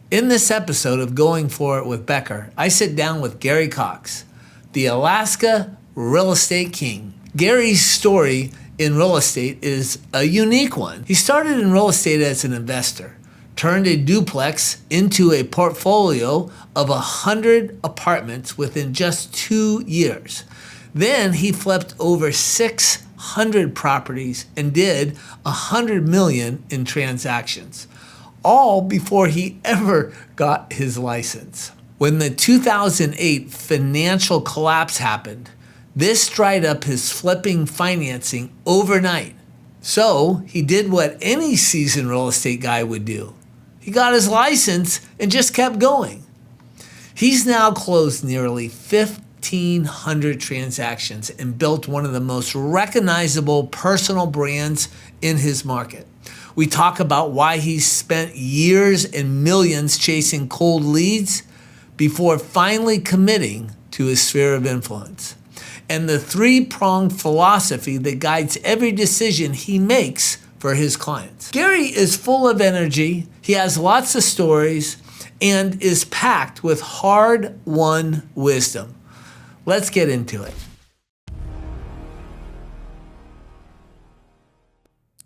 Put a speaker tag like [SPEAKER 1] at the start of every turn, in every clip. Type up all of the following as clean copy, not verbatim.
[SPEAKER 1] In this episode of Going For It with Becker, I sit down with Gary Cox, the Alaska real estate king. Gary's story in real estate is a unique one. He started in real estate as an investor, turned a duplex into a portfolio of 100 apartments within just 2 years. Then he flipped over 600 properties and did 100 million in transactions, all before he ever got his license. When the 2008 financial collapse happened, this dried up his flipping financing overnight. So he did what any seasoned real estate guy would do. He got his license and just kept going. He's now closed nearly 1,500 transactions and built one of the most recognizable personal brands in his market. We talk about why he's spent years and millions chasing cold leads before finally committing to his sphere of influence, and the three-pronged philosophy that guides every decision he makes for his clients. Gary is full of energy, he has lots of stories, and is packed with hard-won wisdom. Let's get into it.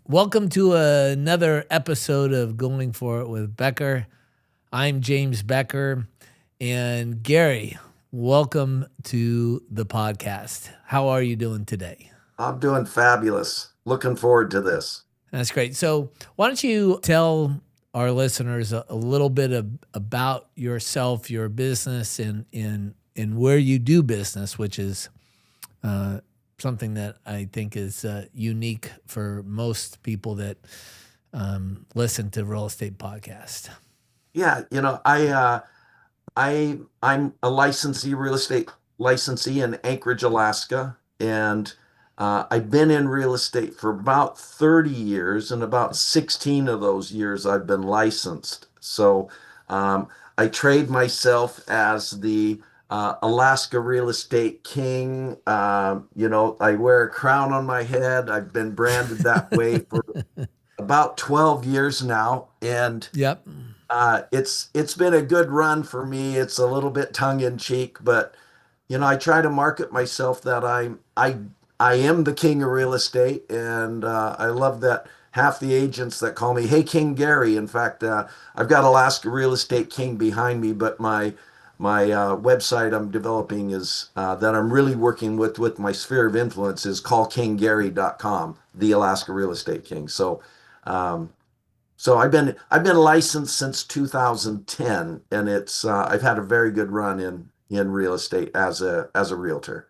[SPEAKER 1] Welcome to another episode of Going For It with Becker. I'm James Becker, and Gary, welcome to the podcast. How are you doing today?
[SPEAKER 2] I'm doing fabulous. Looking forward to this.
[SPEAKER 1] That's great. So why don't you tell our listeners a little bit about yourself, your business, and where you do business, which is something that I think is unique for most people that listen to real estate podcast.
[SPEAKER 2] Yeah, I'm a real estate licensee in Anchorage, Alaska, and I've been in real estate for about 30 years, and about 16 of those years I've been licensed. So I trade myself as the Alaska real estate king. I wear a crown on my head. I've been branded that way for about 12 years now, and
[SPEAKER 1] Yep.
[SPEAKER 2] it's been a good run for me. It's a little bit tongue in cheek, but I try to market myself that I am the king of real estate, and I love that half the agents that call me, "Hey, King Gary." In fact, I've got Alaska Real Estate King behind me, but my website I'm developing is that I'm really working with my sphere of influence is callkinggary.com, the Alaska Real Estate King. So I've been licensed since 2010, and it's I've had a very good run in real estate as a realtor.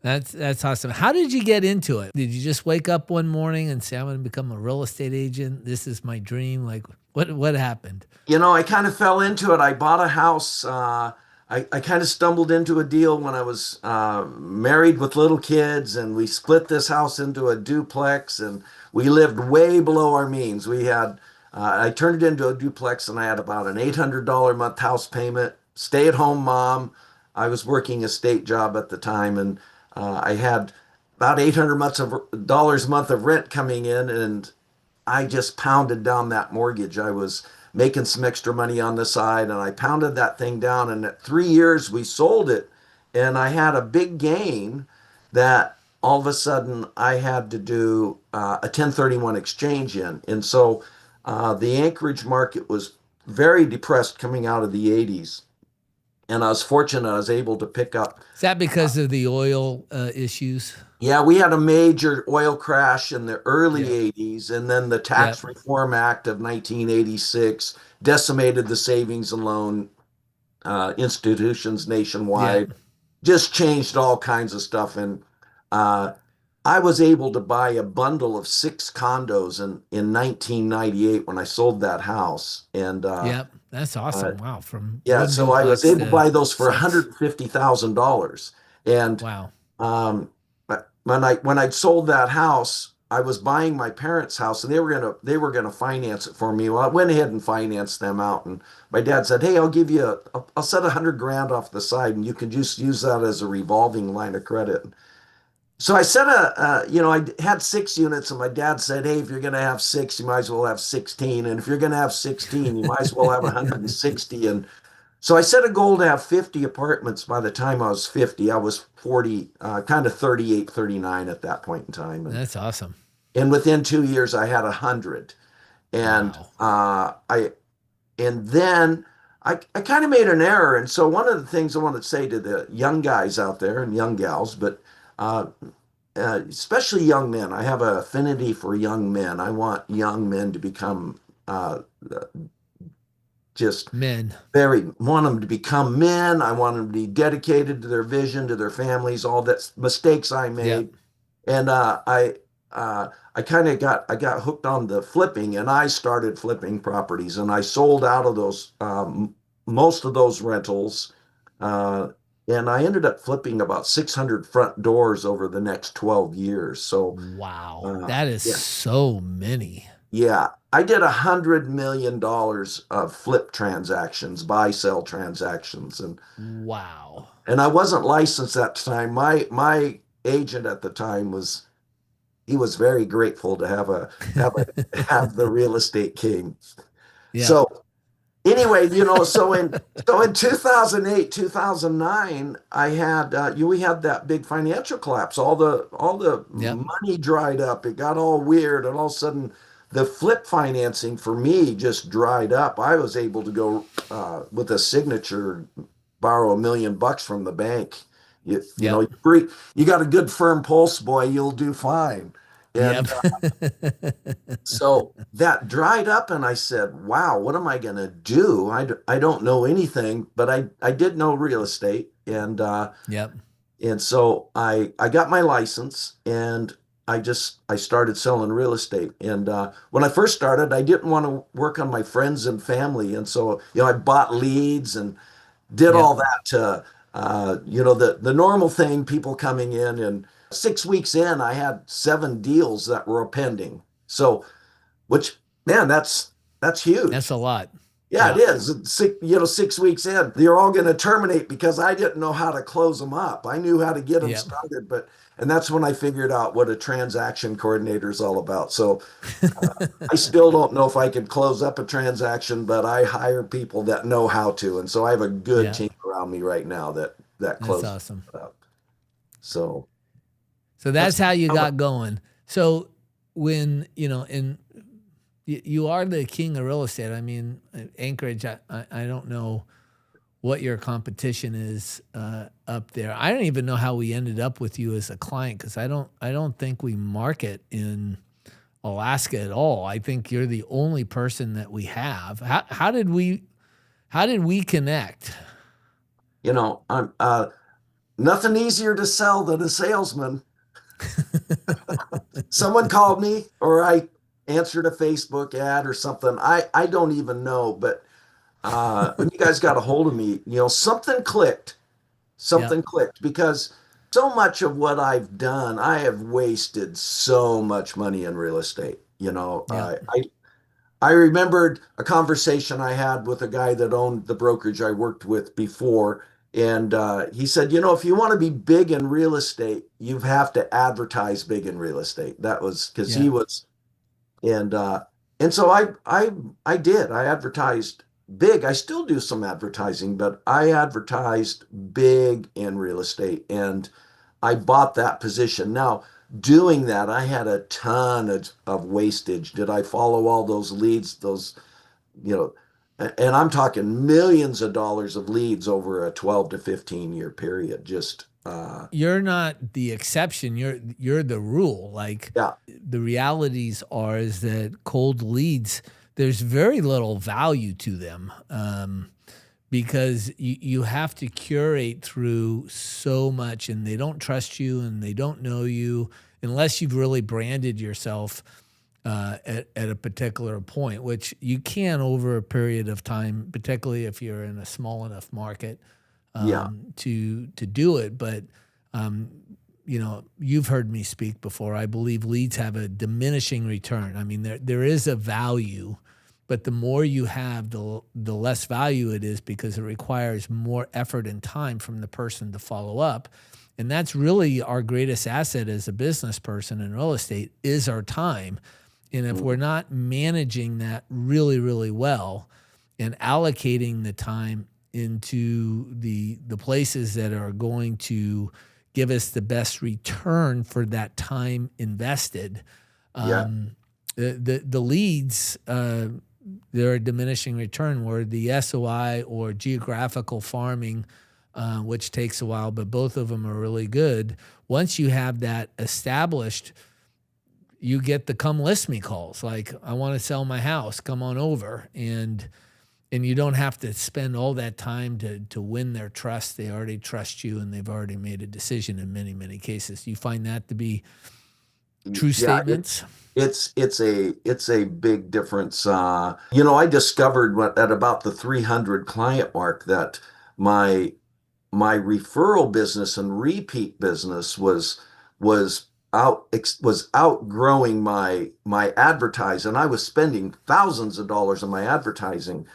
[SPEAKER 1] That's awesome. How did you get into it? Did you just wake up one morning and say, "I'm going to become a real estate agent. This is my dream"? Like, what happened?
[SPEAKER 2] I kind of fell into it. I bought a house. I kind of stumbled into a deal when I was married with little kids, and we split this house into a duplex, and we lived way below our means. We had, I turned it into a duplex, and I had about an $800 a month house payment, stay-at-home mom. I was working a state job at the time, and I had about $800 a month of rent coming in, and I just pounded down that mortgage. I was making some extra money on the side, and I pounded that thing down. And at 3 years, we sold it, and I had a big gain that all of a sudden I had to do a 1031 exchange in. And so the Anchorage market was very depressed coming out of the 80s. And I was fortunate I was able to pick up.
[SPEAKER 1] Is that because of the oil issues?
[SPEAKER 2] Yeah, we had a major oil crash in the early 80s, and then the Tax
[SPEAKER 1] Yep.
[SPEAKER 2] Reform Act of 1986 decimated the savings and loan institutions nationwide,
[SPEAKER 1] Yep.
[SPEAKER 2] just changed all kinds of stuff. And I was able to buy a bundle of 6 condos in 1998 when I sold that house. And
[SPEAKER 1] Yep. That's awesome. Wow. From
[SPEAKER 2] yeah,
[SPEAKER 1] one
[SPEAKER 2] so I was
[SPEAKER 1] duplex
[SPEAKER 2] able to buy those for
[SPEAKER 1] six.
[SPEAKER 2] $150,000. And
[SPEAKER 1] Wow.
[SPEAKER 2] but when I sold that house, I was buying my parents' house, and they were gonna finance it for me. Well, I went ahead and financed them out, and my dad said, "Hey, I'll set 100 grand off the side, and you can just use that as a revolving line of credit." So I said, I had 6 units, and my dad said, "Hey, if you're going to have six, you might as well have 16, and if you're going to have 16, you might as well have 160." And so I set a goal to have 50 apartments by the time I was 50. I was 40, kind of 38, 39 at that point in time,
[SPEAKER 1] That's awesome.
[SPEAKER 2] and within 2 years, I had 100. And
[SPEAKER 1] Wow.
[SPEAKER 2] and then I kind of made an error. And so one of the things I want to say to the young guys out there and young gals, but uh, especially young men. I have an affinity for young men. I want young men to become just
[SPEAKER 1] Men.
[SPEAKER 2] want them to become men. I want them to be dedicated to their vision, to their families, all that mistakes I made.
[SPEAKER 1] Yep.
[SPEAKER 2] And I got hooked on the flipping, and I started flipping properties, and I sold out of those most of those rentals. Uh, and I ended up flipping about 600 front doors over the next 12 years. So,
[SPEAKER 1] Wow. That is
[SPEAKER 2] yeah,
[SPEAKER 1] so many.
[SPEAKER 2] yeah, I did $100 million of flip transactions, buy sell transactions,
[SPEAKER 1] Wow.
[SPEAKER 2] and I wasn't licensed at the time. My agent at the time was he was very grateful to have the real estate king.
[SPEAKER 1] Yep.
[SPEAKER 2] So anyway, so in 2008, 2009, I had we had that big financial collapse. All the
[SPEAKER 1] Yep.
[SPEAKER 2] money dried up. It got all weird, and all of a sudden, the flip financing for me just dried up. I was able to go with a signature, borrow $1 million from the bank. You know,
[SPEAKER 1] Yep.
[SPEAKER 2] you got a good firm pulse, boy. You'll do fine.
[SPEAKER 1] Yep.
[SPEAKER 2] And so that dried up, and I said, "Wow, what am I going to do? I don't know anything, but I did know real estate,
[SPEAKER 1] Yep.
[SPEAKER 2] and so I got my license, and I started selling real estate. And when I first started, I didn't want to work on my friends and family, and so I bought leads and did all
[SPEAKER 1] Yep.
[SPEAKER 2] that to the normal thing, people coming in, and 6 weeks in, I had 7 deals that were pending. So which, man, that's
[SPEAKER 1] That's
[SPEAKER 2] huge.
[SPEAKER 1] a lot.
[SPEAKER 2] Yeah, it
[SPEAKER 1] Yep.
[SPEAKER 2] is. 6 weeks in, they're all going to terminate because I didn't know how to close them up. I knew how to get them
[SPEAKER 1] Yep.
[SPEAKER 2] started, and that's when I figured out what a transaction coordinator is all about. So I still don't know if I can close up a transaction, but I hire people that know how to, and so I have a good
[SPEAKER 1] Yeah.
[SPEAKER 2] team around me right now that
[SPEAKER 1] That's
[SPEAKER 2] closes
[SPEAKER 1] awesome.
[SPEAKER 2] it up. So
[SPEAKER 1] So
[SPEAKER 2] that's
[SPEAKER 1] that's how you got going. So when, and you are the king of real estate. I mean, Anchorage, I don't know what your competition is up there. I don't even know how we ended up with you as a client because I don't think we market in Alaska at all. I think you're the only person that we have. How did we connect?
[SPEAKER 2] I'm nothing easier to sell than a salesman. Someone called me, or I answered a Facebook ad or something. I don't even know, but when you guys got a hold of me, something clicked.
[SPEAKER 1] Yep.
[SPEAKER 2] Something clicked because so much of what I've done, I have wasted so much money in real estate.
[SPEAKER 1] Yep.
[SPEAKER 2] I remembered a conversation I had with a guy that owned the brokerage I worked with before. And he said, if you want to be big in real estate, you have to advertise big in real estate. That was because he
[SPEAKER 1] Yep.
[SPEAKER 2] was, and so I did. I advertised big. I still do some advertising, but I advertised big in real estate, and I bought that position. Now, doing that, I had a ton of wastage. Did I follow all those leads? You know, and I'm talking millions of dollars of leads over a 12 to 15 year period. Just,
[SPEAKER 1] You're not the exception. You're the rule. Like
[SPEAKER 2] yeah,
[SPEAKER 1] the realities are is that cold leads, there's very little value to them because you have to curate through so much, and they don't trust you and they don't know you unless you've really branded yourself at a particular point, which you can over a period of time, particularly if you're in a small enough market
[SPEAKER 2] yeah,
[SPEAKER 1] to do it. But you've heard me speak before. I believe leads have a diminishing return. I mean, there is a value, but the more you have, the less value it is because it requires more effort and time from the person to follow up. And that's really our greatest asset as a business person in real estate is our time. And if we're not managing that really, really well and allocating the time into the places that are going to give us the best return for that time invested,
[SPEAKER 2] Yeah.
[SPEAKER 1] the leads, they're a diminishing return, where the SOI or geographical farming, which takes a while, but both of them are really good. Once you have that established, you get the come list me calls. Like, I want to sell my house, come on over. And you don't have to spend all that time to win their trust. They already trust you and they've already made a decision in many, many cases. Do you find that to be true
[SPEAKER 2] Yeah,
[SPEAKER 1] statements?
[SPEAKER 2] it's a big difference. I discovered at about the 300 client mark that my my referral business and repeat business was was outgrowing my advertising. I was spending thousands of dollars on my advertising,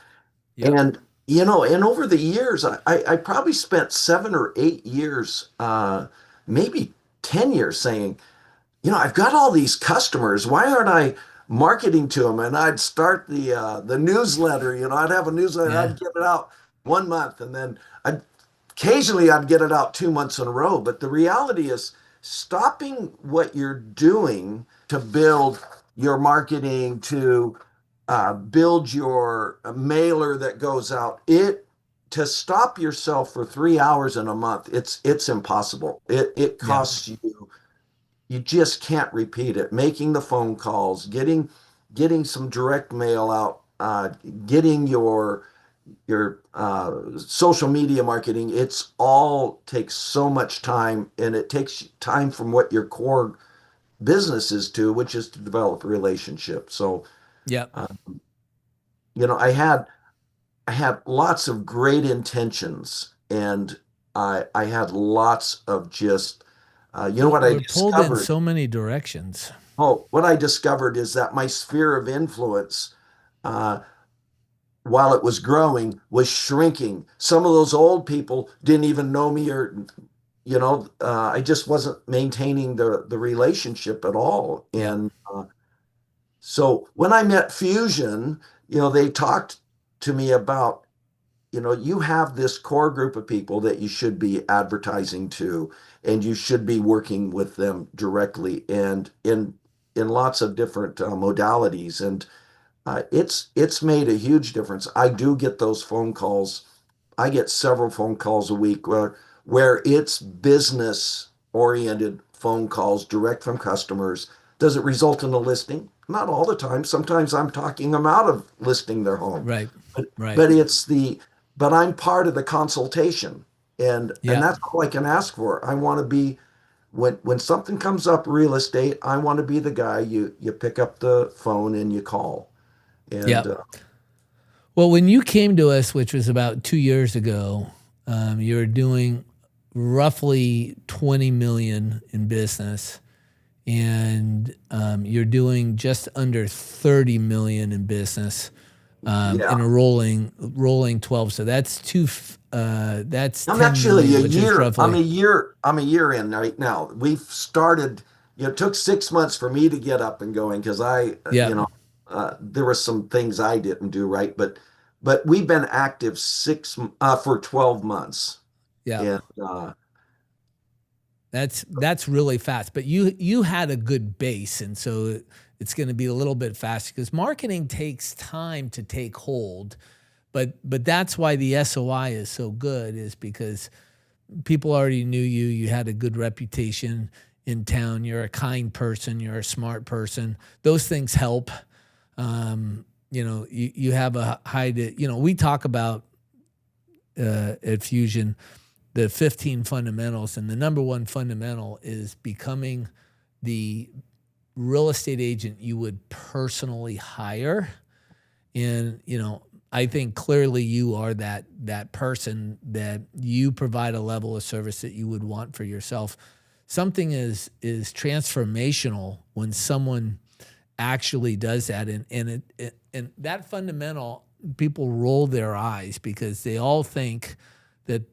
[SPEAKER 1] Yep.
[SPEAKER 2] and and over the years, I probably spent 7 or 8 years, maybe 10 years, saying, I've got all these customers. Why aren't I marketing to them? And I'd start the newsletter. I'd have a newsletter.
[SPEAKER 1] Yeah.
[SPEAKER 2] I'd get it out 1 month, and then occasionally I'd get it out 2 months in a row. But the reality is, stopping what you're doing to build your marketing, to build your mailer that goes out, to stop yourself for 3 hours in a month, it's impossible. It
[SPEAKER 1] Yeah.
[SPEAKER 2] costs you. You just can't repeat it. Making the phone calls, getting some direct mail out, getting your social media marketing. It's all takes so much time, and it takes time from what your core business is to, which is to develop a relationship. So,
[SPEAKER 1] Yep.
[SPEAKER 2] uh, I had lots of great intentions, and I had lots of just
[SPEAKER 1] Well,
[SPEAKER 2] what I
[SPEAKER 1] we're pulled in
[SPEAKER 2] discovered.
[SPEAKER 1] so many directions.
[SPEAKER 2] Oh, what I discovered is that my sphere of influence, uh, while it was growing, was shrinking. Some of those old people didn't even know me, or I just wasn't maintaining the relationship at all.
[SPEAKER 1] Yep.
[SPEAKER 2] And so when I met Fusion, they talked to me about, you have this core group of people that you should be advertising to, and you should be working with them directly and in lots of different modalities. And it's made a huge difference. I do get those phone calls. I get several phone calls a week where it's business oriented phone calls direct from customers. Does it result in a listing? Not all the time. Sometimes I'm talking them out of listing their home.
[SPEAKER 1] Right.
[SPEAKER 2] But
[SPEAKER 1] Right.
[SPEAKER 2] but but I'm part of the consultation. And
[SPEAKER 1] Yep.
[SPEAKER 2] that's all I can ask for. I want to be when something comes up real estate, I want to be the guy you pick up the phone and you call. And
[SPEAKER 1] Yep. Well, when you came to us, which was about 2 years ago, you were doing roughly 20 million in business, and you're doing just under 30 million in business
[SPEAKER 2] yeah,
[SPEAKER 1] in a rolling 12. So that's
[SPEAKER 2] I'm
[SPEAKER 1] 10
[SPEAKER 2] actually
[SPEAKER 1] million,
[SPEAKER 2] a
[SPEAKER 1] which is
[SPEAKER 2] year.
[SPEAKER 1] roughly.
[SPEAKER 2] I'm a year in right now. We've started. It took 6 months for me to get up and going because
[SPEAKER 1] Yep.
[SPEAKER 2] there were some things I didn't do right, but we've been active for 12 months,
[SPEAKER 1] Yep.
[SPEAKER 2] and
[SPEAKER 1] That's really fast, but you had a good base, and so it's going to be a little bit faster because marketing takes time to take hold. But that's why the SOI is so good, is because people already knew you. You had a good reputation in town. You're a kind person. You're a smart person. Those things help. You have a high. We talk about at Fusion the 15 fundamentals, and the number one fundamental is becoming the real estate agent you would personally hire. And I think clearly you are that person, that you provide a level of service that you would want for yourself. Something is transformational when someone actually does that, and that fundamental, people roll their eyes because they all think that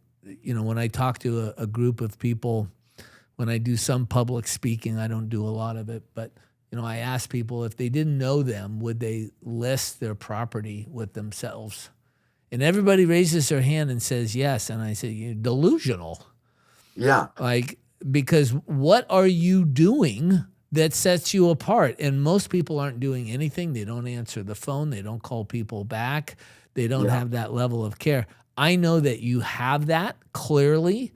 [SPEAKER 1] when I talk to a group of people when I do some public speaking. I don't do a lot of it, but I ask people if they didn't know them, would they list their property with themselves? And everybody raises their hand and says yes. And I say, you're delusional.
[SPEAKER 2] Yeah.
[SPEAKER 1] Like, because what are you doing that sets you apart? And most people aren't doing anything. They don't answer the phone. They don't call people back. They don't
[SPEAKER 2] Yeah.
[SPEAKER 1] have that level of care. I know that you have that clearly,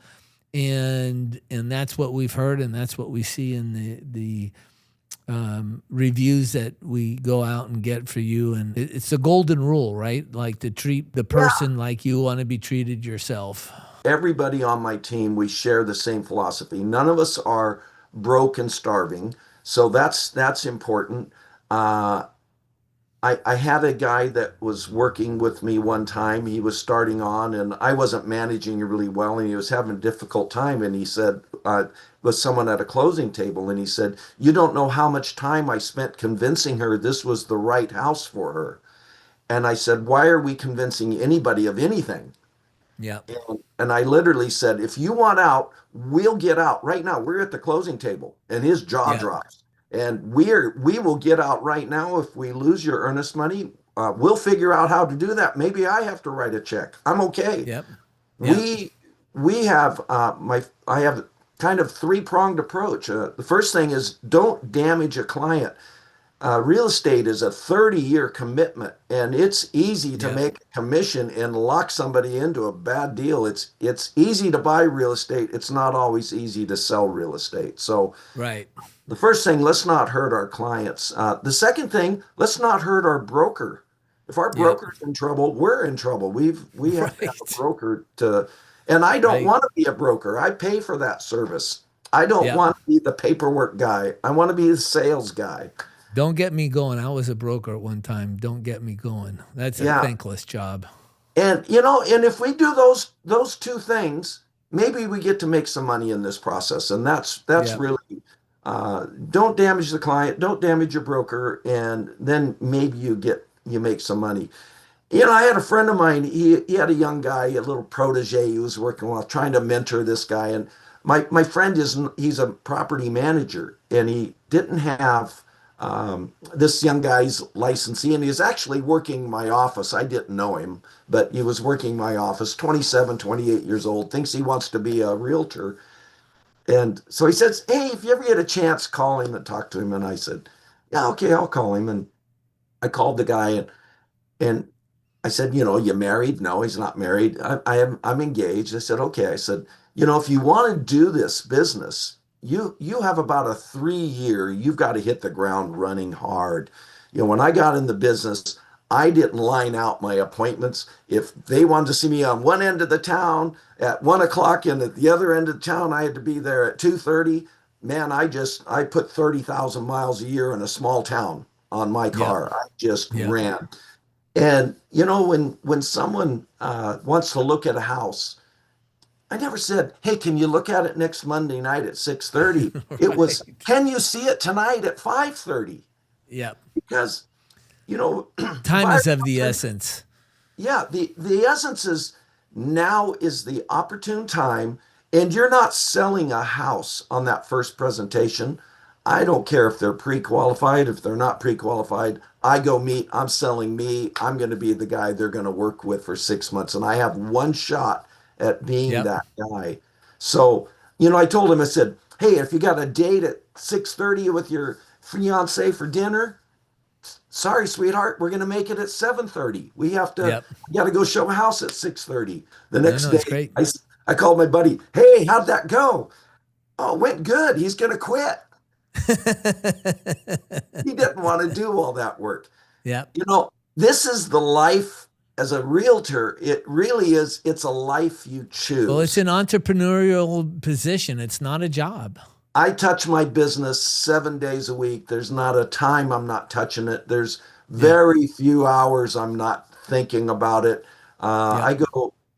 [SPEAKER 1] and that's what we've heard, and that's what we see in the reviews that we go out and get for you. And it's the golden rule, right? Like, to treat the
[SPEAKER 2] Yeah.
[SPEAKER 1] person like you want to be treated yourself.
[SPEAKER 2] Everybody on my team, we share the same philosophy. None of us are broke and starving, so that's important. Uh, I had a guy that was working with me one time. He was starting on, and I wasn't managing really well, and he was having a difficult time. And he said, was someone at a closing table, and he said, "You don't know how much time I spent convincing her this was the right house for her." And I said, "Why are we convincing anybody of anything?"
[SPEAKER 1] Yeah.
[SPEAKER 2] And I literally said, if you want out, we'll get out right now. We're at the closing table. And his jaw
[SPEAKER 1] Yeah.
[SPEAKER 2] drops. And we will get out right now if we lose your earnest money. We'll figure out how to do that. Maybe I have to write a check. I'm okay.
[SPEAKER 1] Yep. Yep.
[SPEAKER 2] We we have my I have kind of three-pronged approach. The first thing is don't damage a client. Real estate is a 30-year commitment, and it's easy to
[SPEAKER 1] Yep.
[SPEAKER 2] make a commission and lock somebody into a bad deal. It's easy to buy real estate. It's not always easy to sell real estate. So
[SPEAKER 1] Right.
[SPEAKER 2] the first thing, let's not hurt our clients. The second thing, let's not hurt our broker. If our
[SPEAKER 1] Yep.
[SPEAKER 2] broker's in trouble, we're in trouble. We have to have a
[SPEAKER 1] Right.
[SPEAKER 2] broker to, and I don't
[SPEAKER 1] Right.
[SPEAKER 2] want to be a broker. I pay for that service. I don't
[SPEAKER 1] Yep.
[SPEAKER 2] want to be the paperwork guy. I want to be the sales guy.
[SPEAKER 1] Don't get me going. I was a broker at one time. Don't get me going. That's a
[SPEAKER 2] Yeah.
[SPEAKER 1] thankless job.
[SPEAKER 2] And and if we do those two things, maybe we get to make some money in this process. And that's
[SPEAKER 1] Yep.
[SPEAKER 2] really don't damage the client, don't damage your broker, and then maybe you make some money. I had a friend of mine. He had a young guy, a little protege he was working with, trying to mentor this guy. And my friend he's a property manager, and he didn't have this young guy's licensee, and he was actually working my office. I didn't know him, but he was working my office, 27, 28 years old, thinks he wants to be a realtor. And so he says, "Hey, if you ever get a chance, call him and talk to him." And I said, "Yeah, okay, I'll call him." And I called the guy, and I said, "You married?" "No, he's not married." I'm engaged." I said, "Okay." I said, "If you want to do this business, you have about a 3 year, you've got to hit the ground running hard." When I got in the business, I didn't line out my appointments. If they wanted to see me on one end of the town at 1 o'clock and at the other end of the town, I had to be there at 2:30. Man, I put 30,000 miles a year in a small town on my
[SPEAKER 1] Yep.
[SPEAKER 2] car. I just
[SPEAKER 1] Yep.
[SPEAKER 2] ran. And when someone wants to look at a house, I never said, "Hey, can you look at it next Monday night at 6:30?" It was,
[SPEAKER 1] Right.
[SPEAKER 2] "Can you see it tonight at 5:30?"
[SPEAKER 1] Yep.
[SPEAKER 2] Because you know,
[SPEAKER 1] Time
[SPEAKER 2] buyers
[SPEAKER 1] is of the
[SPEAKER 2] often,
[SPEAKER 1] essence.
[SPEAKER 2] yeah, the essence is now is the opportune time, and you're not selling a house on that first presentation. I don't care if they're pre-qualified, if they're not pre-qualified. I go meet, I'm selling me. I'm going to be the guy they're going to work with for 6 months, and I have one shot at being
[SPEAKER 1] Yep.
[SPEAKER 2] that guy. So, I told him, I said, "Hey, if you got a date at 6:30 with your fiance for dinner, sorry, sweetheart, we're going to make it at 7:30.
[SPEAKER 1] Yep.
[SPEAKER 2] We got to go show a house at 6:30." The
[SPEAKER 1] No,
[SPEAKER 2] next
[SPEAKER 1] no,
[SPEAKER 2] day,
[SPEAKER 1] it's great.
[SPEAKER 2] I called my buddy. "Hey, how'd that go?" "Oh, it went good. He's going to quit." He didn't want to do all that work.
[SPEAKER 1] Yep.
[SPEAKER 2] This is the life as a realtor. It really is. It's a life you
[SPEAKER 1] Well, it's
[SPEAKER 2] choose.
[SPEAKER 1] an entrepreneurial position. It's not a job.
[SPEAKER 2] I touch my business 7 days a week. There's not a time I'm not touching it. There's
[SPEAKER 1] Yep.
[SPEAKER 2] very few hours I'm not thinking about it.
[SPEAKER 1] Yep.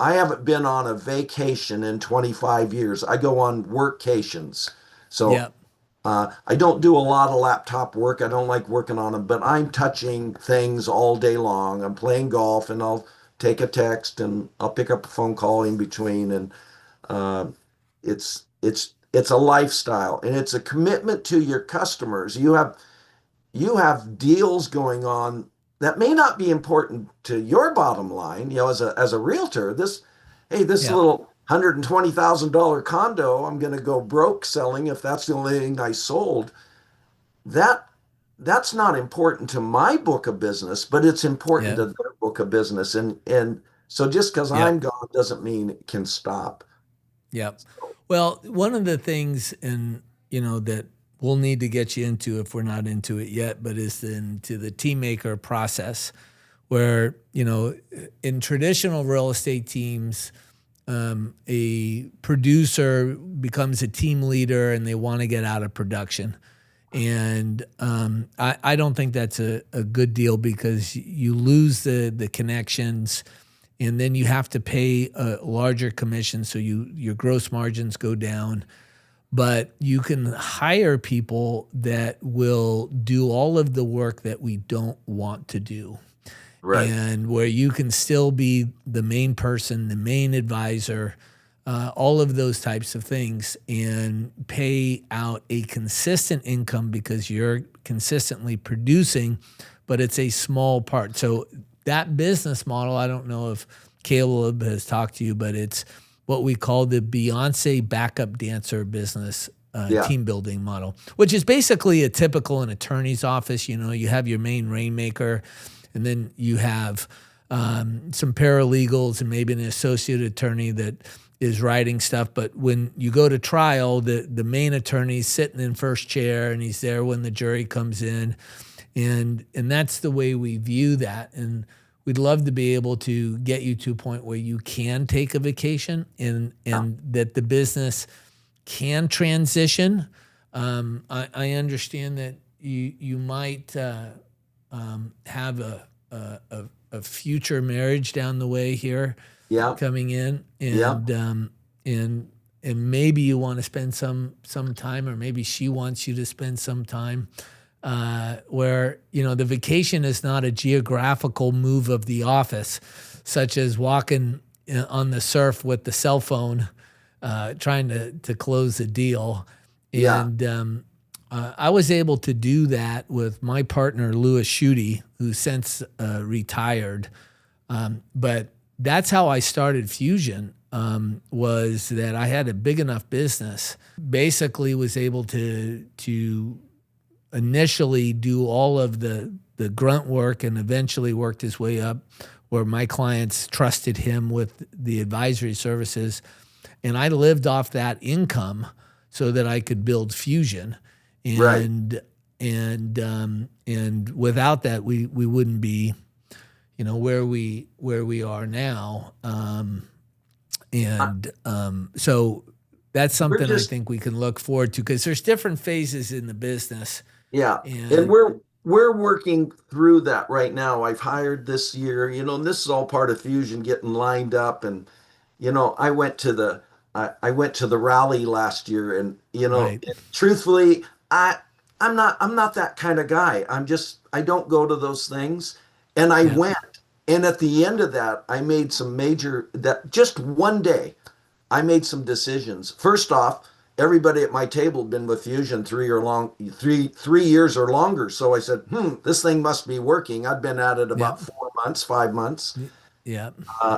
[SPEAKER 2] I haven't been on a vacation in 25 years. I go on workcations. So
[SPEAKER 1] Yep.
[SPEAKER 2] I don't do a lot of laptop work. I don't like working on them, but I'm touching things all day long. I'm playing golf, and I'll take a text and I'll pick up a phone call in between. And uh, it's It's a lifestyle, and it's a commitment to your customers. You have deals going on that may not be important to your bottom line, as a realtor. This
[SPEAKER 1] Yep.
[SPEAKER 2] little $120,000 condo, I'm going to go broke selling if that's the only thing I sold. That that's not important to my book of business, but it's important
[SPEAKER 1] Yep.
[SPEAKER 2] to their book of business. And so just because I'm
[SPEAKER 1] Yep.
[SPEAKER 2] gone doesn't mean it can stop.
[SPEAKER 1] Yep. Well, one of the things, and that we'll need to get you into if we're not into it yet, but is into the team maker process, where in traditional real estate teams, a producer becomes a team leader and they want to get out of production. And I don't think that's a good deal because you lose the connections, and then you have to pay a larger commission, so your gross margins go down. But you can hire people that will do all of the work that we don't want to do,
[SPEAKER 2] Right.
[SPEAKER 1] and where you can still be the main person, the main advisor, all of those types of things, and pay out a consistent income because you're consistently producing, but it's a small part. So that business model, I don't know if Caleb has talked to you, but it's what we call the Beyonce backup dancer business
[SPEAKER 2] Yeah.
[SPEAKER 1] team building model, which is basically a typical an attorney's office. You have your main rainmaker, and then you have some paralegals and maybe an associate attorney that is writing stuff. But when you go to trial, the main attorney's sitting in first chair, and he's there when the jury comes in. And that's the way we view that. And we'd love to be able to get you to a point where you can take a vacation, and that the business can transition. I understand that you might have a future marriage down the way here
[SPEAKER 2] Yeah.
[SPEAKER 1] coming in,
[SPEAKER 2] Yeah.
[SPEAKER 1] and maybe you want to spend some time, or maybe she wants you to spend some time where the vacation is not a geographical move of the office, such as walking on the surf with the cell phone, trying to close a deal.
[SPEAKER 2] Yeah.
[SPEAKER 1] And I was able to do that with my partner, Louis Schutte, who's since retired. But that's how I started Fusion, was that I had a big enough business, basically was able to initially do all of the grunt work, and eventually worked his way up where my clients trusted him with the advisory services. And I lived off that income so that I could build Fusion.
[SPEAKER 2] Right.
[SPEAKER 1] And without that, we wouldn't be, where we are now.
[SPEAKER 2] Uh,
[SPEAKER 1] So that's
[SPEAKER 2] We're
[SPEAKER 1] something I
[SPEAKER 2] just
[SPEAKER 1] think we can look forward to, because there's different phases in the business.
[SPEAKER 2] Yeah, and
[SPEAKER 1] And
[SPEAKER 2] we're working through that right now. I've hired this year, and this is all part of Fusion getting lined up. And I went to the rally last year, and
[SPEAKER 1] right,
[SPEAKER 2] truthfully, I'm not that kind of guy. I don't go to those things. And I
[SPEAKER 1] yep,
[SPEAKER 2] went, and at the end of that, I made some major that just one day. I made some decisions. First off, everybody at my table had been with Fusion 3 years or longer. So I said, this thing must be working. I'd been at it
[SPEAKER 1] yep,
[SPEAKER 2] about 4 months, 5 months.
[SPEAKER 1] yep,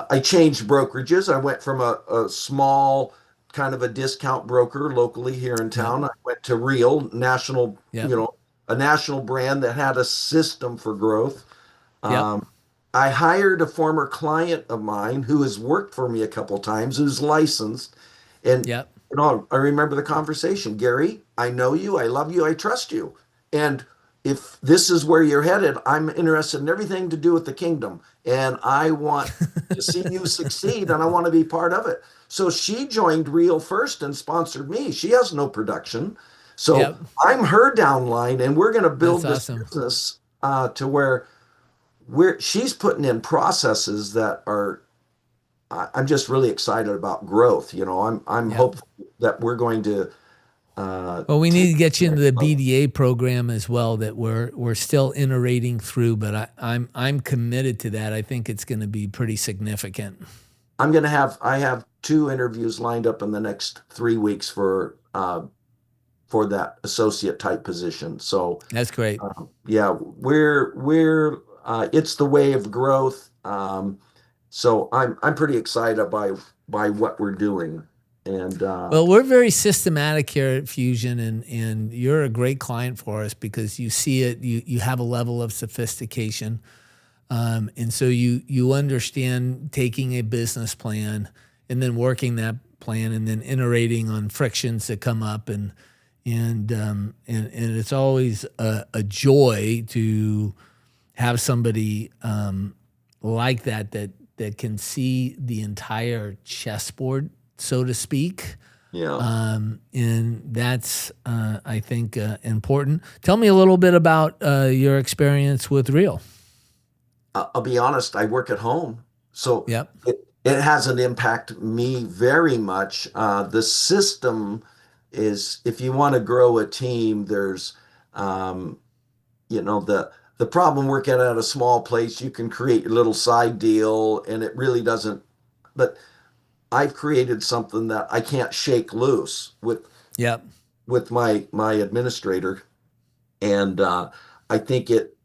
[SPEAKER 2] I changed brokerages. I went from a small kind of a discount broker locally here in
[SPEAKER 1] yep,
[SPEAKER 2] town. I went to Real National,
[SPEAKER 1] yep,
[SPEAKER 2] a national brand that had a system for growth.
[SPEAKER 1] yep,
[SPEAKER 2] Um, I hired a former client of mine who has worked for me a couple times, who's licensed. And
[SPEAKER 1] yep,
[SPEAKER 2] I remember the conversation. Gary, I know you, I love you, I trust you. And if this is where you're headed, I'm interested in everything to do with the kingdom. And I want to see you succeed, and I want to be part of it. So she joined Real first and sponsored me. She has no production. So
[SPEAKER 1] yep.
[SPEAKER 2] I'm her downline, and we're going to
[SPEAKER 1] That's
[SPEAKER 2] build this
[SPEAKER 1] awesome.
[SPEAKER 2] business to where she's putting in processes that are I'm just really excited about growth. I'm
[SPEAKER 1] Yep.
[SPEAKER 2] hopeful that we're going to
[SPEAKER 1] Well, we
[SPEAKER 2] take
[SPEAKER 1] need to
[SPEAKER 2] it
[SPEAKER 1] get
[SPEAKER 2] to
[SPEAKER 1] you
[SPEAKER 2] the
[SPEAKER 1] into
[SPEAKER 2] next
[SPEAKER 1] the
[SPEAKER 2] level.
[SPEAKER 1] BDA program as well, that we're still iterating through, but I'm committed to that. I think it's going to be pretty significant.
[SPEAKER 2] I have two interviews lined up in the next 3 weeks for that associate type position. So
[SPEAKER 1] That's great.
[SPEAKER 2] yeah, we're it's the way of growth. So I'm pretty excited by what we're doing. And
[SPEAKER 1] Well, we're very systematic here at Fusion, and you're a great client for us because you see it. You have a level of sophistication, and so you understand taking a business plan and then working that plan and then iterating on frictions that come up, and it's always a joy to have somebody like that can see the entire chessboard, so to speak.
[SPEAKER 2] yeah,
[SPEAKER 1] And that's, I think, important. Tell me a little bit about your experience with Real.
[SPEAKER 2] I'll be honest, I work at home, so
[SPEAKER 1] Yep.
[SPEAKER 2] it hasn't impacted me very much. The system is, if you want to grow a team, there's, um, the problem working at a small place, you can create your little side deal, and it really doesn't. But I've created something that I can't shake loose
[SPEAKER 1] Yep.
[SPEAKER 2] with my administrator, and I think it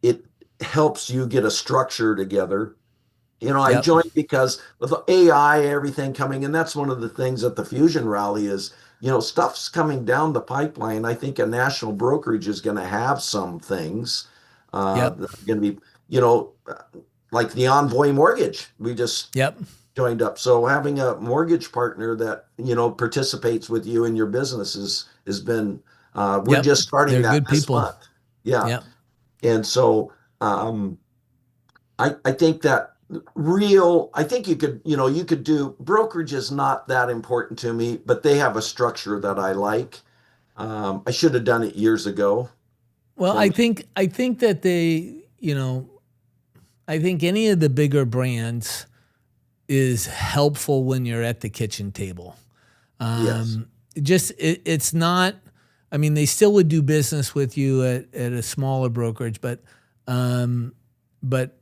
[SPEAKER 2] helps you get a structure together. I
[SPEAKER 1] Yep.
[SPEAKER 2] joined because with AI, everything coming, and that's one of the things at the Fusion Rally is, stuff's coming down the pipeline. I think a national brokerage is going to have some things
[SPEAKER 1] Yep.
[SPEAKER 2] that are going to be, you know, like the Envoy mortgage. We just
[SPEAKER 1] Yep.
[SPEAKER 2] joined up. So having a mortgage partner that, participates with you in your business has been, we're
[SPEAKER 1] Yep.
[SPEAKER 2] just starting
[SPEAKER 1] They're
[SPEAKER 2] that
[SPEAKER 1] good
[SPEAKER 2] this
[SPEAKER 1] people.
[SPEAKER 2] month. Yeah.
[SPEAKER 1] Yep.
[SPEAKER 2] And so, I think that I think you could do brokerage is not that important to me, but they have a structure that I like. I should have done it years ago.
[SPEAKER 1] Well,
[SPEAKER 2] And
[SPEAKER 1] I think that I think any of the bigger brands is helpful when you're at the kitchen table.
[SPEAKER 2] yes,
[SPEAKER 1] It's not. I mean, they still would do business with you at a smaller brokerage, um, but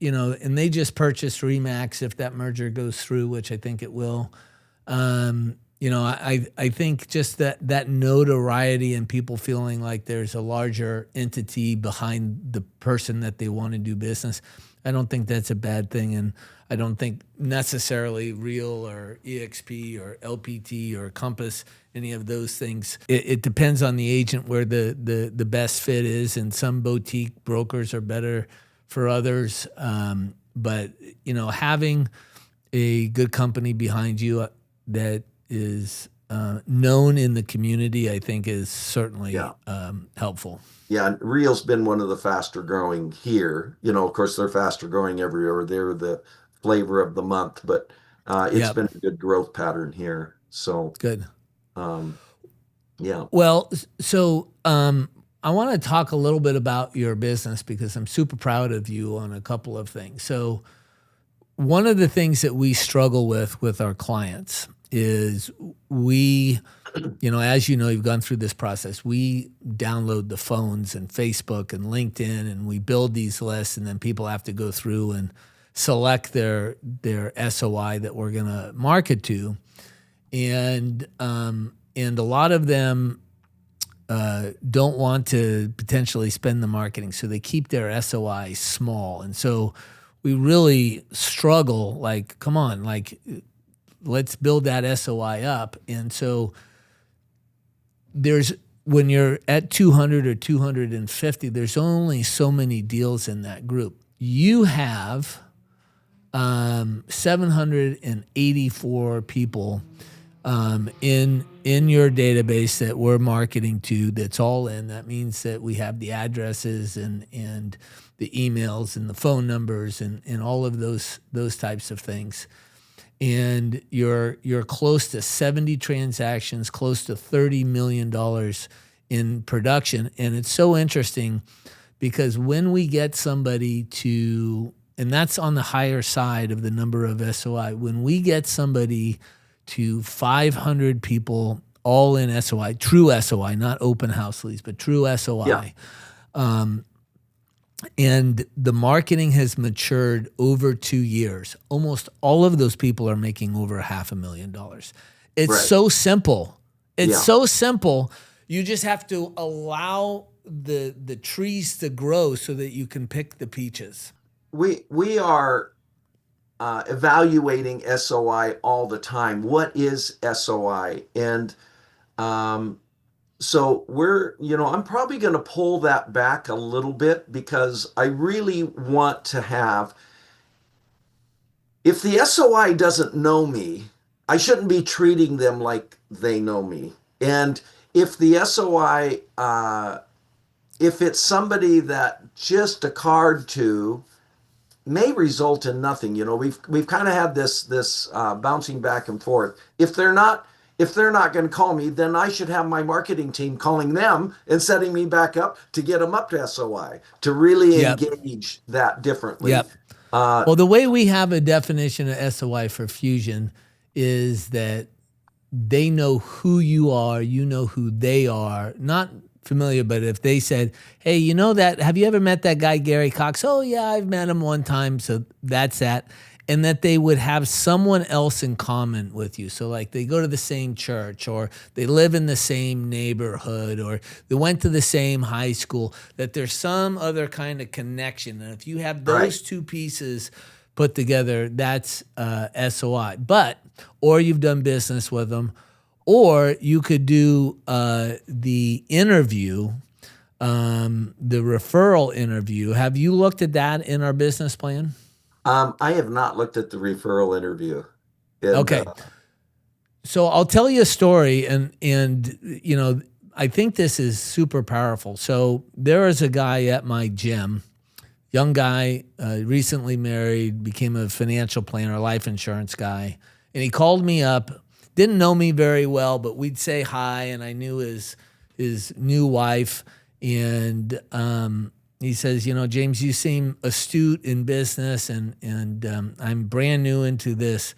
[SPEAKER 1] and they just purchased Remax if that merger goes through, which I think it will. I think just that notoriety and people feeling like there's a larger entity behind the person that they want to do business. I don't think that's a bad thing, and I don't think necessarily Real or EXP or LPT or Compass, any of those things. It depends on the agent where the best fit is, and some boutique brokers are better for others. But having a good company behind you that is known in the community, I think, is certainly
[SPEAKER 2] yeah,
[SPEAKER 1] helpful.
[SPEAKER 2] yeah. And Real's been one of the faster growing here. Of course, they're faster growing everywhere. They're the flavor of the month, but it's
[SPEAKER 1] Yep,
[SPEAKER 2] been a good growth pattern here. So,
[SPEAKER 1] good.
[SPEAKER 2] um, yeah,
[SPEAKER 1] Well, so I want to talk a little bit about your business because I'm super proud of you on a couple of things. So one of the things that we struggle with our clients is as you know, you've gone through this process. We download the phones and Facebook and LinkedIn, and we build these lists, and then people have to go through and select their SOI that we're going to market to, and a lot of them don't want to potentially spend the marketing, so they keep their SOI small, and so we really struggle. Like, come on, like let's build that SOI up, and so there's when you're at 200 or 250, there's only so many deals in that group. You have 784 people in your database that we're marketing to. That's all in. That means that we have the addresses and the emails and the phone numbers and all of those types of things. And you're close to 70 transactions, close to $30 million in production. And it's so interesting because when we get somebody to, and that's on the higher side of the number of SOI, when we get somebody to 500 people all in SOI, true SOI, not open house leads, but true
[SPEAKER 2] yeah,
[SPEAKER 1] SOI, And the marketing has matured over 2 years. Almost all of those people are making over $500,000. It's
[SPEAKER 2] Right.
[SPEAKER 1] so simple. It's
[SPEAKER 2] Yeah.
[SPEAKER 1] so simple. You just have to allow the trees to grow so that you can pick the peaches.
[SPEAKER 2] We are evaluating SOI all the time. What is SOI? And um, so I'm probably going to pull that back a little bit because I really want to have, if the SOI doesn't know me, I shouldn't be treating them like they know me. And if the SOI, if it's somebody that just a card to, may result in nothing. We've kind of had this bouncing back and forth. If they're not going to call me, then I should have my marketing team calling them and setting me back up to get them up to SOI to really
[SPEAKER 1] Yep.
[SPEAKER 2] engage that differently.
[SPEAKER 1] Yep.
[SPEAKER 2] Uh,
[SPEAKER 1] Well, the way we have a definition of SOI for fusion is that they know who you are, you know who they are. Not familiar, but if they said, "Hey, you know that? Have you ever met that guy Gary Cox?" "Oh yeah, I've met him one time." So that's that. And that they would have someone else in common with you. So like they go to the same church or they live in the same neighborhood or they went to the same high school, that there's some other kind of connection. And if you have
[SPEAKER 2] right.
[SPEAKER 1] those two pieces put together, that's SOI. But, or you've done business with them, or you could do the interview, the referral interview. Have you looked at that in our business plan?
[SPEAKER 2] I have not looked at the referral interview, and
[SPEAKER 1] Okay. So I'll tell you a story, and I think this is super powerful. So there is a guy at my gym, young guy, recently married, became a financial planner, life insurance guy, and he called me up. Didn't know me very well, but we'd say hi, and I knew his new wife, and he says, James, you seem astute in business, and I'm brand new into this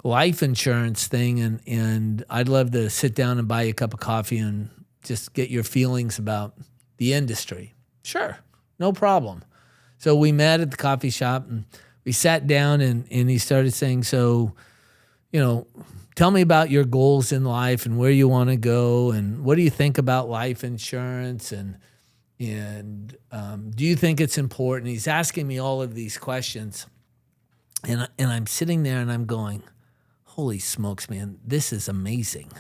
[SPEAKER 1] life insurance thing, and I'd love to sit down and buy you a cup of coffee and just get your feelings about the industry. Sure, no problem. So we met at the coffee shop and we sat down, and he started saying, so, tell me about your goals in life and where you want to go and what do you think about life insurance and do you think it's important? He's asking me all of these questions, and I'm sitting there and I'm going, holy smokes, man, this is amazing.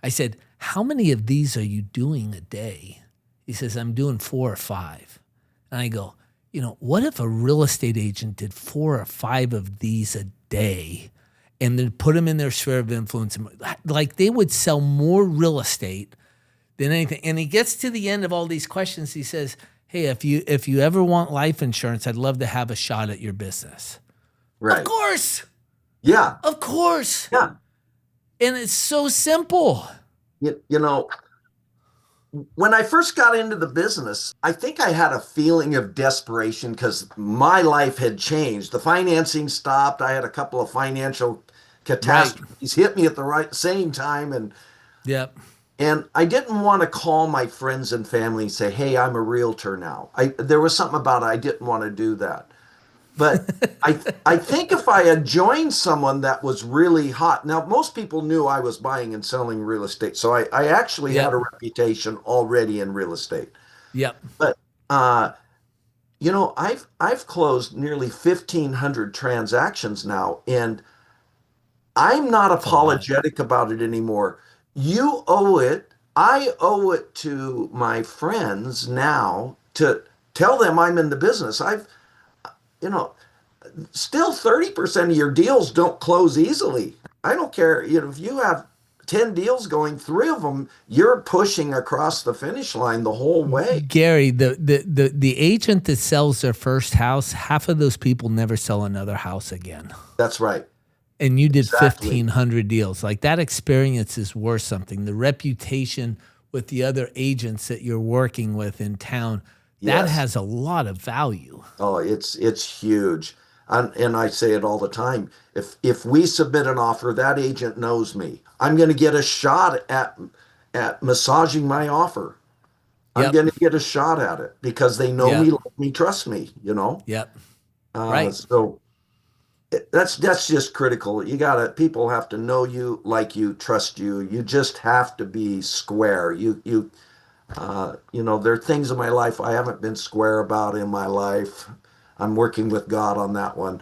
[SPEAKER 1] I said, how many of these are you doing a day? He says, I'm doing 4 or 5. And I go, what if a real estate agent did 4 or 5 of these a day and then put them in their sphere of influence? Like they would sell more real estate than anything. And he gets to the end of all these questions. He says, hey, if you ever want life insurance, I'd love to have a shot at your business. Of
[SPEAKER 2] right.
[SPEAKER 1] course.
[SPEAKER 2] Yeah.
[SPEAKER 1] Of course.
[SPEAKER 2] Yeah.
[SPEAKER 1] And it's so simple.
[SPEAKER 2] You know, when I first got into the business, I think I had a feeling of desperation because my life had changed. The financing stopped. I had a couple of financial
[SPEAKER 1] Right.
[SPEAKER 2] catastrophes hit me at the right same time,
[SPEAKER 1] Yep.
[SPEAKER 2] and I didn't want to call my friends and family and say, "Hey, I'm a realtor now." There was something about it. I didn't want to do that. But I think if I had joined someone that was really hot, now most people knew I was buying and selling real estate, so I actually had
[SPEAKER 1] Yep.
[SPEAKER 2] a reputation already in real estate.
[SPEAKER 1] Yep.
[SPEAKER 2] But I've closed nearly 1,500 transactions now, and I'm not
[SPEAKER 1] It's a lot.
[SPEAKER 2] apologetic about it anymore. You owe it. I owe it to my friends now to tell them I'm in the business. You know, Still 30% of your deals don't close easily. I don't care. If you have 10 deals going, 3 of them, you're pushing across the finish line the whole way.
[SPEAKER 1] Gary, the agent that sells their first house, half of those people never sell another house again.
[SPEAKER 2] That's right.
[SPEAKER 1] And you did
[SPEAKER 2] Exactly.
[SPEAKER 1] 1,500 deals. Like that experience is worth something. The reputation with the other agents that you're working with in town, that
[SPEAKER 2] Yes.
[SPEAKER 1] has a lot of value.
[SPEAKER 2] Oh, it's huge. And I say it all the time. If we submit an offer, that agent knows me. I'm going to get a shot at massaging my offer. I'm
[SPEAKER 1] Yep.
[SPEAKER 2] going to get a shot at it because they know me,
[SPEAKER 1] Yep.
[SPEAKER 2] like me, trust me, you know?
[SPEAKER 1] Yep. Right.
[SPEAKER 2] So that's just critical. You gotta, people have to know you, like you, trust you. You just have to be square. There are things in my life I haven't been square about in my life. I'm working with God on that one.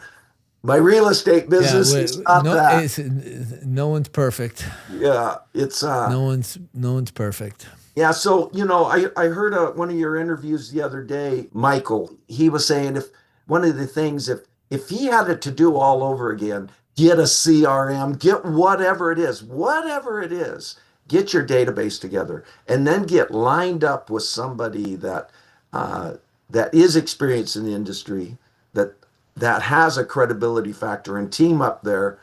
[SPEAKER 2] My real estate
[SPEAKER 1] Yeah.
[SPEAKER 2] business is not
[SPEAKER 1] No,
[SPEAKER 2] that.
[SPEAKER 1] no one's perfect.
[SPEAKER 2] Yeah, it's
[SPEAKER 1] No one's perfect.
[SPEAKER 2] yeah, so I heard one of your interviews the other day, Michael. He was saying if one of the things if he had it to do all over again, get a CRM, get whatever it is, get your database together, and then get lined up with somebody uh, that is experienced in the industry, that that has a credibility factor, and team up there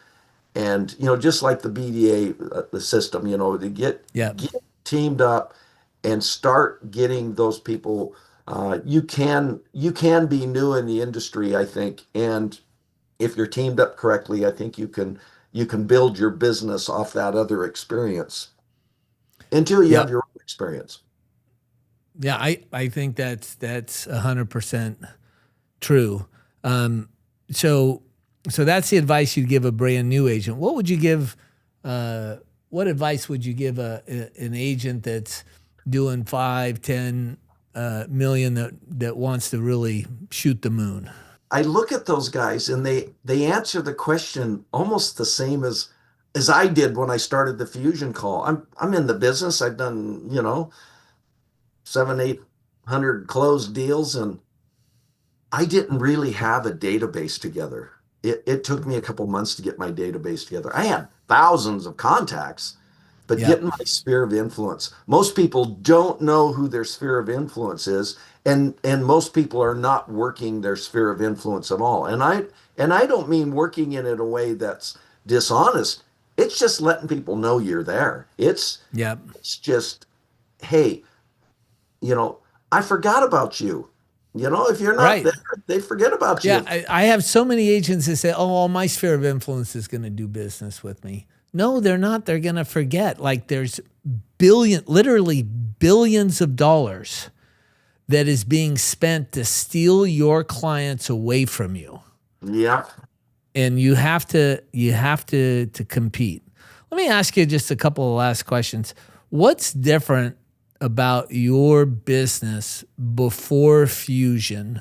[SPEAKER 2] and just like the BDA, the system, to
[SPEAKER 1] Yep.
[SPEAKER 2] get teamed up and start getting those people. You can be new in the industry, I think, and if you're teamed up correctly, I think you can build your business off that other experience until you have
[SPEAKER 1] Yep.
[SPEAKER 2] your own experience.
[SPEAKER 1] Yeah. I think that's 100% true. Um, so so that's the advice you'd give a brand new agent. What would you give? Uh, what advice would you give an agent that's doing 5, 10 million that wants to really shoot the moon?
[SPEAKER 2] I look at those guys and they answer the question almost the same as I did when I started the Fusion call. I'm in the business. I've done, 700, 800 closed deals, and I didn't really have a database together. It took me a couple months to get my database together. I had thousands of contacts, but
[SPEAKER 1] Yep.
[SPEAKER 2] getting my sphere of influence. Most people don't know who their sphere of influence is, and most people are not working their sphere of influence at all. And I don't mean working in it a way that's dishonest. It's just letting people know you're there.
[SPEAKER 1] Yep.
[SPEAKER 2] It's just, hey, you know, I forgot about you. If you're not
[SPEAKER 1] Right.
[SPEAKER 2] there, they forget about
[SPEAKER 1] Yeah,
[SPEAKER 2] you.
[SPEAKER 1] I have so many agents that say, "Oh, well, my sphere of influence is going to do business with me." No, they're not. They're going to forget. Like there's literally billions of dollars that is being spent to steal your clients away from you,
[SPEAKER 2] Yeah.
[SPEAKER 1] and you have to compete. Let me ask you just a couple of last questions. What's different about your business before Fusion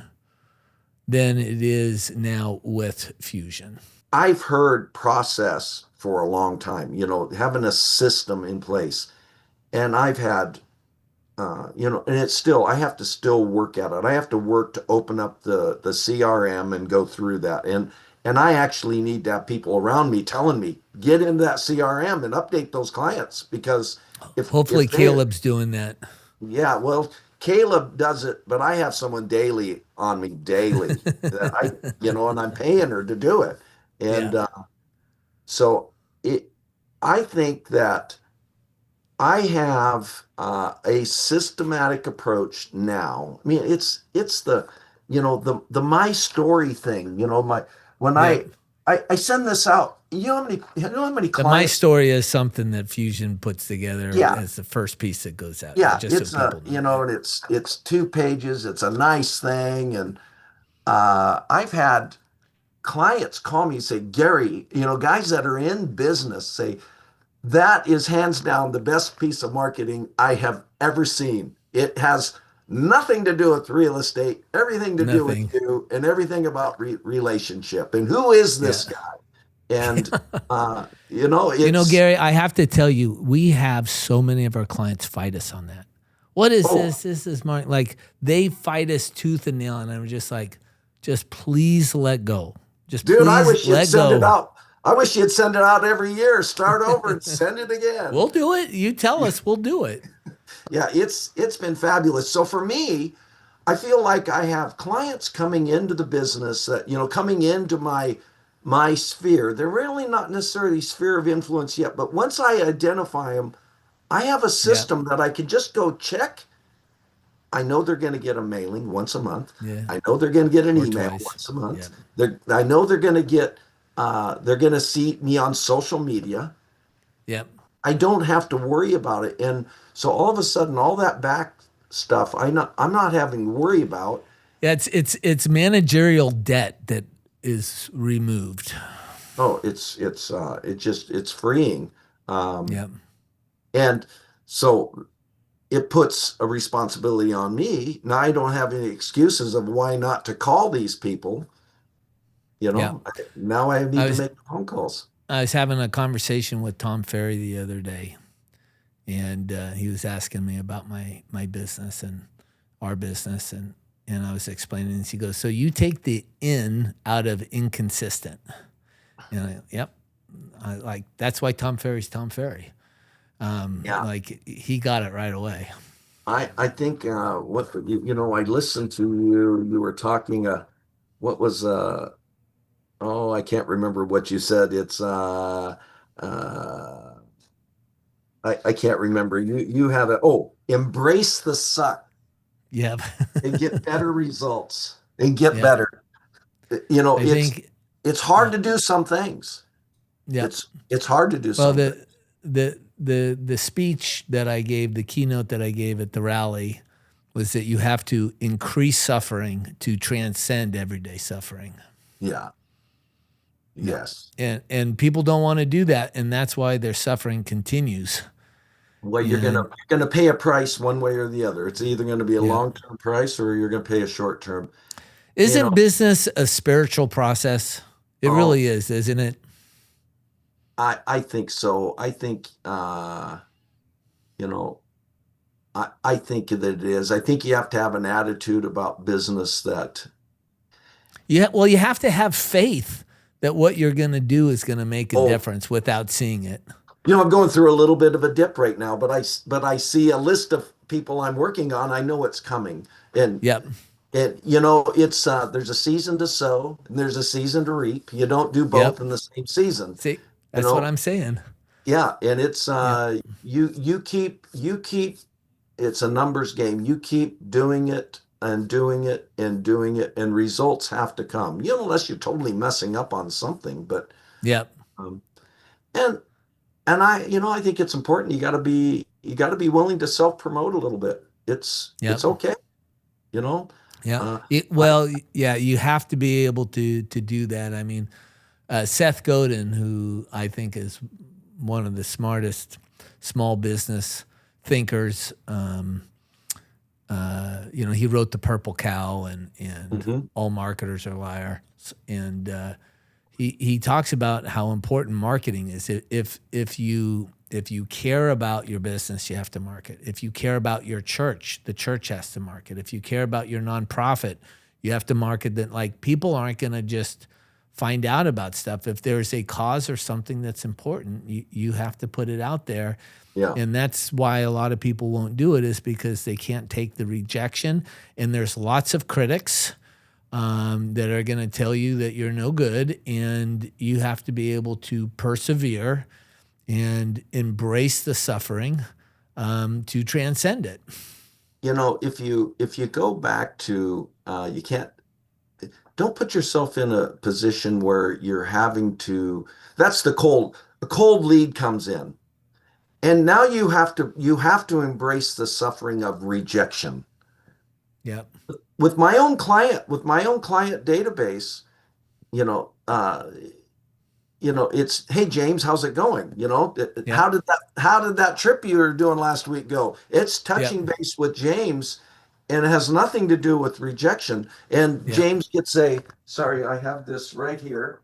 [SPEAKER 1] than it is now with Fusion?
[SPEAKER 2] I've heard process for a long time, having a system in place. And I've had, and it's still, I have to still work at it. I have to work to open up the CRM and go through that. And I actually need to have people around me telling me, get into that CRM and update those clients because if
[SPEAKER 1] Hopefully,
[SPEAKER 2] they
[SPEAKER 1] Caleb's doing that.
[SPEAKER 2] yeah, well, Caleb does it, but I have someone daily on me daily that and I'm paying her to do it. And
[SPEAKER 1] Yeah.
[SPEAKER 2] so it, I think that I have a systematic approach now. I mean, it's the my story thing. My when
[SPEAKER 1] Yep.
[SPEAKER 2] I send this out. You know how many
[SPEAKER 1] The My
[SPEAKER 2] clients.
[SPEAKER 1] Story is something that Fusion puts together
[SPEAKER 2] Yeah,
[SPEAKER 1] as the first piece that goes out. Yeah,
[SPEAKER 2] yeah.
[SPEAKER 1] just so
[SPEAKER 2] It's a
[SPEAKER 1] people know. Yeah.
[SPEAKER 2] and it's 2 pages. It's a nice thing, and I've had clients call me and say, Gary, guys that are in business say, that is hands down the best piece of marketing I have ever seen. It has nothing to do with real estate, everything to do with
[SPEAKER 1] Nothing.
[SPEAKER 2] you, and everything about relationship. And who is
[SPEAKER 1] Yeah.
[SPEAKER 2] this guy? And, it's,
[SPEAKER 1] Gary, I have to tell you, we have so many of our clients fight us on that. What is
[SPEAKER 2] oh,
[SPEAKER 1] this? This is my, like, they fight us tooth and nail. And I'm just like, just please let go. Just
[SPEAKER 2] dude, I
[SPEAKER 1] please
[SPEAKER 2] wish you'd
[SPEAKER 1] let
[SPEAKER 2] send it
[SPEAKER 1] go.
[SPEAKER 2] out. I wish you'd send it out every year. Start over and send it again.
[SPEAKER 1] We'll do it. You tell us, we'll do it.
[SPEAKER 2] Yeah, it's been fabulous. So for me, I feel like I have clients coming into the business that, coming into my sphere. They're really not necessarily sphere of influence yet, but once I identify them, I have a
[SPEAKER 1] Yeah.
[SPEAKER 2] system that I can just go check. I know they're going to get a mailing once a month.
[SPEAKER 1] Yeah.
[SPEAKER 2] I know they're going to get an
[SPEAKER 1] Or
[SPEAKER 2] email
[SPEAKER 1] twice.
[SPEAKER 2] once a
[SPEAKER 1] Yeah.
[SPEAKER 2] month. I know they're going to see me on social media.
[SPEAKER 1] Yeah.
[SPEAKER 2] I don't have to worry about it. And so all of a sudden, all that back stuff I'm not having to worry about.
[SPEAKER 1] Yeah, it's managerial debt that is removed.
[SPEAKER 2] Oh, it's freeing. Um,
[SPEAKER 1] Yeah.
[SPEAKER 2] and so it puts a responsibility on me. Now I don't have any excuses of why not to call these people.
[SPEAKER 1] Yeah.
[SPEAKER 2] Now I
[SPEAKER 1] I
[SPEAKER 2] need to
[SPEAKER 1] was
[SPEAKER 2] make phone calls.
[SPEAKER 1] I was having a conversation with Tom Ferry the other day, and he was asking me about my business and our business, and I was explaining this. He goes, "So you take the in out of inconsistent," and yep, like that's why Tom Ferry's Tom Ferry.
[SPEAKER 2] Yeah.
[SPEAKER 1] Like he got it right away.
[SPEAKER 2] I think I listened to you. You were talking. What was Oh, I can't remember what you said. Uh, I can't remember. You had embrace the suck
[SPEAKER 1] Yep.
[SPEAKER 2] and get better results and get
[SPEAKER 1] Yep.
[SPEAKER 2] better. You know,
[SPEAKER 1] I think.
[SPEAKER 2] it's hard to do some things.
[SPEAKER 1] Yep.
[SPEAKER 2] It's hard to do
[SPEAKER 1] Well,
[SPEAKER 2] some things.
[SPEAKER 1] the speech that I gave, the keynote that I gave at the rally, was that you have to increase suffering to transcend everyday suffering.
[SPEAKER 2] Yeah.
[SPEAKER 1] Yep.
[SPEAKER 2] Yes.
[SPEAKER 1] And people don't want to do that, and that's why their suffering continues.
[SPEAKER 2] Well,
[SPEAKER 1] And
[SPEAKER 2] you're gonna pay a price one way or the other. It's either going to be a
[SPEAKER 1] yeah,
[SPEAKER 2] long-term price or you're going to pay a short-term. You
[SPEAKER 1] isn't
[SPEAKER 2] know,
[SPEAKER 1] business a spiritual process? It
[SPEAKER 2] oh,
[SPEAKER 1] really is, isn't it?
[SPEAKER 2] I think so. I think you know, I think that it is. I think you have to have an attitude about business that,
[SPEAKER 1] Yeah. Well, you have to have faith that what you're going to do is going to make a
[SPEAKER 2] oh,
[SPEAKER 1] difference without seeing it.
[SPEAKER 2] I'm going through a little bit of a dip right now, but I see a list of people I'm working on. I know it's coming. And
[SPEAKER 1] Yep.
[SPEAKER 2] it's there's a season to sow and there's a season to reap. You don't do both
[SPEAKER 1] Yep.
[SPEAKER 2] in the same season.
[SPEAKER 1] See,
[SPEAKER 2] You
[SPEAKER 1] that's what
[SPEAKER 2] know,
[SPEAKER 1] I'm saying.
[SPEAKER 2] yeah, and it's
[SPEAKER 1] Yep.
[SPEAKER 2] you keep it's a numbers game. You keep doing it and doing it and doing it, and results have to come. Unless you're totally messing up on something. But
[SPEAKER 1] Yep.
[SPEAKER 2] um, and I think it's important. You got to be willing to self promote a little bit.
[SPEAKER 1] Yep.
[SPEAKER 2] It's okay. You know,
[SPEAKER 1] Yeah.
[SPEAKER 2] uh, I
[SPEAKER 1] Well, yeah, you have to be able to do that. I mean, Seth Godin, who I think is one of the smartest small business thinkers, he wrote The Purple Cow and
[SPEAKER 2] mhm.
[SPEAKER 1] All Marketers Are Liars, and he talks about how important marketing is. If you care about your business, you have to market. If you care about your church, the church has to market. If you care about your nonprofit, you have to market that. Like people aren't going to just find out about stuff. If there's a cause or something that's important, you have to put it out there.
[SPEAKER 2] Yeah.
[SPEAKER 1] And that's why a lot of people won't do it, is because they can't take the rejection. And there's lots of critics that are going to tell you that you're no good, and you have to be able to persevere and embrace the suffering to transcend it.
[SPEAKER 2] If you go back to you can't don't put yourself in a position where you're having to. That's a cold lead comes in, and now you have to embrace the suffering of rejection.
[SPEAKER 1] Yep.
[SPEAKER 2] With my own client database, you know, uh, it's, hey James, how's it going?
[SPEAKER 1] Yep.
[SPEAKER 2] How did that trip you were doing last week go? It's
[SPEAKER 1] Yep.
[SPEAKER 2] touching base with James, and it has nothing to do with rejection. And
[SPEAKER 1] Yep.
[SPEAKER 2] James gets a, sorry, I have this right here.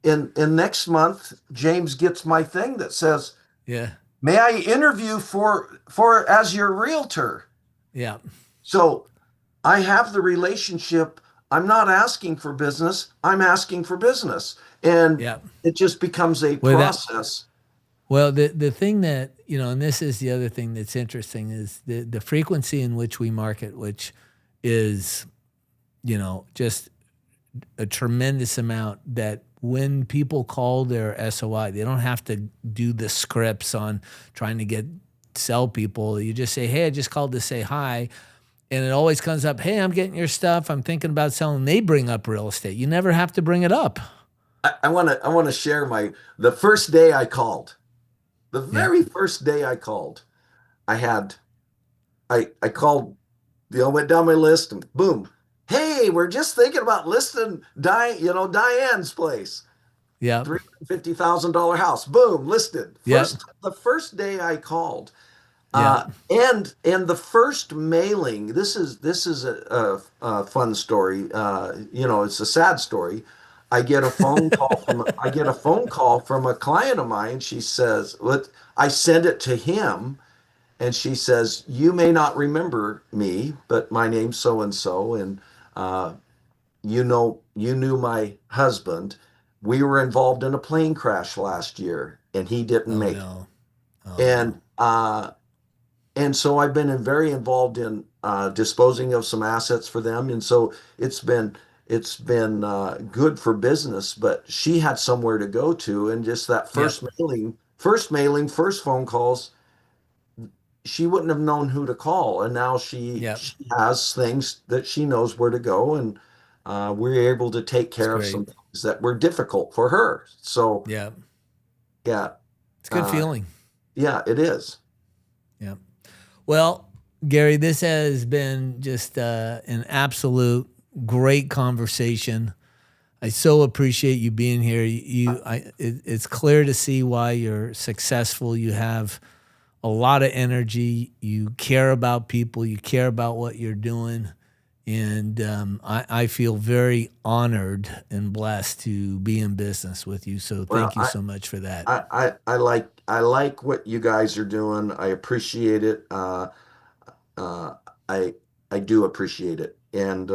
[SPEAKER 2] In next month, James gets my thing that says,
[SPEAKER 1] Yeah.
[SPEAKER 2] "May I interview for as your realtor?"
[SPEAKER 1] Yep.
[SPEAKER 2] So I have the relationship. I'm not asking for business. I'm asking for business. And
[SPEAKER 1] Yep.
[SPEAKER 2] it just becomes a
[SPEAKER 1] Well, that
[SPEAKER 2] process.
[SPEAKER 1] well the thing that and this is the other thing that's interesting, is the frequency in which we market, which is just a tremendous amount. That when people call their SOI, they don't have to do the scripts on trying to sell people. You just say, "Hey, I just called to say hi." And it always comes up, "Hey, I'm getting your stuff. I'm thinking about selling." They bring up real estate. You never have to bring it up.
[SPEAKER 2] I want to share the first day I called, the
[SPEAKER 1] Yeah.
[SPEAKER 2] very first day I called. I had I called, went down my list and boom, hey, we're just thinking about listing Diane's place.
[SPEAKER 1] Yep.
[SPEAKER 2] $350,000 house. Boom, listed.
[SPEAKER 1] Yep.
[SPEAKER 2] The first day I called,
[SPEAKER 1] Yep.
[SPEAKER 2] and the first mailing. This is a fun story. It's a sad story. I get a phone call from a client of mine. She says, "What?" I send it to him, and she says, "You may not remember me, but my name's so and so, and you knew my husband. We were involved in a plane crash last year, and he didn't
[SPEAKER 1] Oh
[SPEAKER 2] make it."
[SPEAKER 1] no. Oh no.
[SPEAKER 2] And so I've been very involved in disposing of some assets for them, and so it's been good for business. But she had somewhere to go to, and just that
[SPEAKER 1] Yep.
[SPEAKER 2] first phone calls, she wouldn't have known who to call, and now she
[SPEAKER 1] Yep.
[SPEAKER 2] she has things that she knows where to go, and we're able to take
[SPEAKER 1] It's
[SPEAKER 2] care of some
[SPEAKER 1] great.
[SPEAKER 2] things that were difficult for her. So
[SPEAKER 1] Yep.
[SPEAKER 2] yeah,
[SPEAKER 1] It's a good
[SPEAKER 2] uh,
[SPEAKER 1] feeling.
[SPEAKER 2] yeah, it is.
[SPEAKER 1] Yep. Well, Gary, this has been just an absolute great conversation. I so appreciate you being here. It's clear to see why you're successful. You have a lot of energy. You care about people. You care about what you're doing. And I feel very honored and blessed to be in business with you. So
[SPEAKER 2] Well,
[SPEAKER 1] thank you so much for that.
[SPEAKER 2] I like what you guys are doing. I appreciate it. Uh, I I do appreciate it, and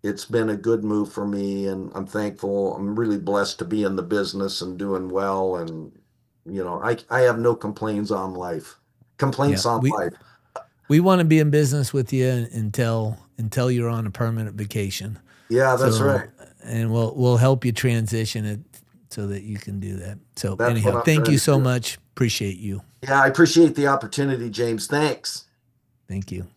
[SPEAKER 2] it's been a good move for me, and I'm thankful. I'm really blessed to be in the business and doing well, and I have no complaints on life.
[SPEAKER 1] Yeah,
[SPEAKER 2] Complaints on life.
[SPEAKER 1] we want to be in business with you until you're on a permanent vacation.
[SPEAKER 2] Yeah, that's
[SPEAKER 1] So,
[SPEAKER 2] right.
[SPEAKER 1] and we'll help you transition it so that you can do that. So,
[SPEAKER 2] That's what
[SPEAKER 1] anyhow,
[SPEAKER 2] I'm
[SPEAKER 1] thank
[SPEAKER 2] trying
[SPEAKER 1] you
[SPEAKER 2] to
[SPEAKER 1] so
[SPEAKER 2] do.
[SPEAKER 1] much. Appreciate you.
[SPEAKER 2] Yeah, I appreciate the opportunity, James. Thanks.
[SPEAKER 1] Thank you.